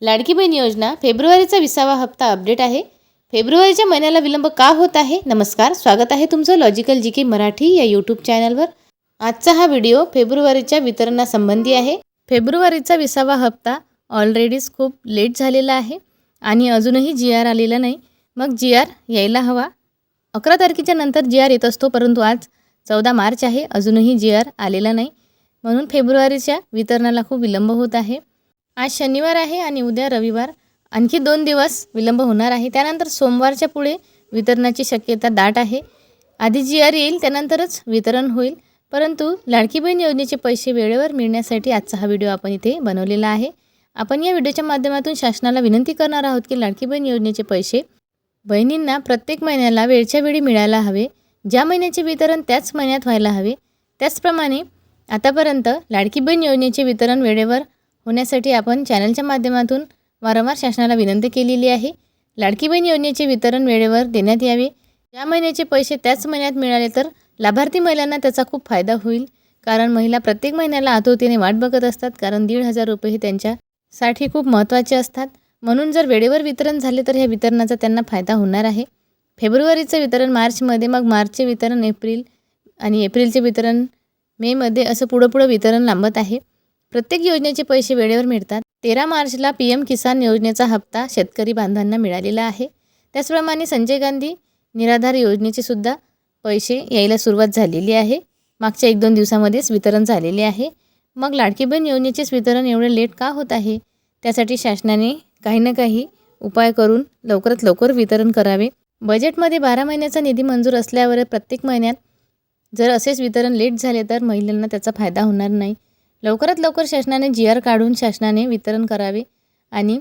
लाडकी बहीण योजना फेब्रुवारीचा 20वा हप्ता अपडेट आहे। फेब्रुवारीच्या महिन्याला विलंब का होत आहे? नमस्कार, स्वागत आहे तुमचं लॉजिकल जीके मराठी या यूट्यूब चॅनलवर। आजचा हा व्हिडिओ फेब्रुवारीच्या वितरणासंबंधी आहे। फेब्रुवारीचा 20वा हप्ता ऑलरेडीच खूप लेट झालेला आहे आणि अजूनही GR आलेला नाही। मग GR यायला हवा। 11 तारखेच्या नंतर GR येत असतो, परंतु आज 14 मार्च आहे, अजूनही GR आलेला नाही, म्हणून फेब्रुवारीच्या वितरणाला खूप विलंब होत आहे। आज शनिवार आहे आणि उद्या रविवार, आणखी 2 दिवस विलंब होणार आहे। त्यानंतर सोमवारच्या पुढे वितरणाची शक्यता दाट आहे। आधी GR येईल, त्यानंतरच वितरण होईल। परंतु लाडकी बहीण योजनेचे पैसे वेळेवर मिळण्यासाठी आजचा हा व्हिडिओ आपण इथे बनवलेला आहे। आपण या व्हिडिओच्या माध्यमातून शासनाला विनंती करणार आहोत की लाडकी बहीण योजनेचे पैसे बहिणींना प्रत्येक महिन्याला वेळच्या वेळी मिळायला हवे। ज्या महिन्याचे वितरण त्याच महिन्यात व्हायला हवे। त्याचप्रमाणे आतापर्यंत लाडकी बहीण योजनेचे वितरण वेळेवर होण्यासाठी आपण चॅनलच्या माध्यमातून वारंवार शासनाला विनंती केलेली आहे। लाडकी बहीण योजनेचे वितरण वेळेवर देण्यात यावे। ज्या महिन्याचे पैसे त्याच महिन्यात मिळाले तर लाभार्थी महिलांना त्याचा खूप फायदा होईल, कारण महिला प्रत्येक महिन्याला आतुरतेने वाट बघत असतात, कारण 1,500 रुपये हे त्यांच्यासाठी खूप महत्त्वाचे असतात। म्हणून जर वेळेवर वितरण झाले तर ह्या वितरणाचा त्यांना फायदा होणार आहे। फेब्रुवारीचं वितरण मार्चमध्ये, मग मार्चचे वितरण एप्रिल आणि एप्रिलचे वितरण मेमध्ये, असं पुढं वितरण लांबत आहे। प्रत्येक योजनेचे पैसे वेळेवर मिळतात। 13 मार्चला PM किसान योजनेचा हप्ता शेतकरी बांधवांना मिळालेला आहे। त्याचप्रमाणे संजय गांधी निराधार योजनेचे सुद्धा पैसे यायला सुरुवात झालेली आहे। मागच्या 1-2 दिवसामध्येच वितरण झालेले आहे। मग लाडकी बहीण योजनेचेच वितरण एवढे लेट का होत आहे? त्यासाठी शासनाने काही ना काही उपाय करून लवकरात लवकर वितरण करावे। बजेटमध्ये 12 महिन्याचा निधी मंजूर असल्यावर प्रत्येक महिन्यात जर असेच वितरण लेट झाले तर महिलांना त्याचा फायदा होणार नाही। लवकरात लवकर शासनाने GR काढून शासनाने वितरण करावे आणि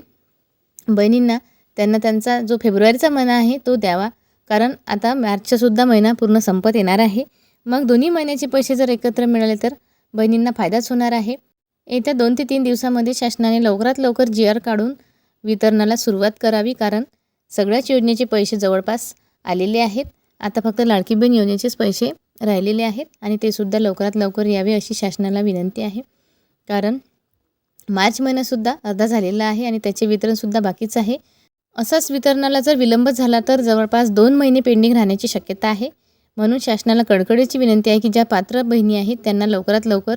बहिणींना त्यांचा जो फेब्रुवारीचा महिना आहे तो द्यावा, कारण आता मार्चचा सुद्धा महिना पूर्ण संपत येणार आहे। मग दोन्ही महिन्याचे पैसे जर एकत्र मिळाले तर बहिणींना फायदाच होणार आहे। येत्या 2 ते 3 दिवसामध्ये शासनाने लवकरात लवकर GR काढून वितरणाला सुरुवात करावी, कारण सगळ्याच योजनेचे पैसे जवळपास आलेले आहेत। आता फक्त लाडकी बहीण योजनेचेच पैसे राहिलेले आहेत आणि ते सुद्धा लवकरात लवकर यावे अशी शासनाला विनंती आहे, कारण मार्च महिनासुद्धा अर्धा झालेला आहे आणि त्याचे वितरणसुद्धा बाकीच आहे। असाच वितरणाला जर विलंब झाला तर जवळपास 2 महिने पेंडिंग राहण्याची शक्यता आहे। म्हणून शासनाला कळकळीची विनंती आहे की ज्या पात्र बहिणी आहेत त्यांना लवकरात लवकर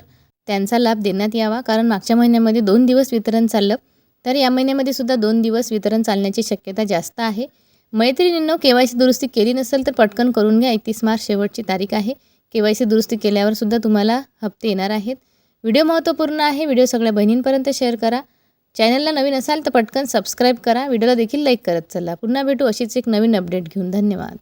त्यांचा लाभ देण्यात यावा, कारण मागच्या महिन्यामध्ये 2 दिवस वितरण चाललं, तर या महिन्यामध्ये सुद्धा 2 दिवस वितरण चालण्याची शक्यता जास्त आहे। मैत्रिणींनो, KYC दुरुस्ती केली नसेल तर पटकन करून घ्या। 31 मार्च शेवटची तारीख आहे। KYC दुरुस्ती केल्यावर सुद्धा तुम्हाला हप्ते येणार आहेत। व्हिडिओ महत्त्वपूर्ण आहे। व्हिडिओ सगळ्या बहिणींपर्यंत शेअर करा। चॅनलला नवीन असाल तर पटकन सबस्क्राईब करा। व्हिडिओला देखील लाईक करत चला। पुन्हा भेटू अशीच एक नवीन अपडेट घेऊन। धन्यवाद।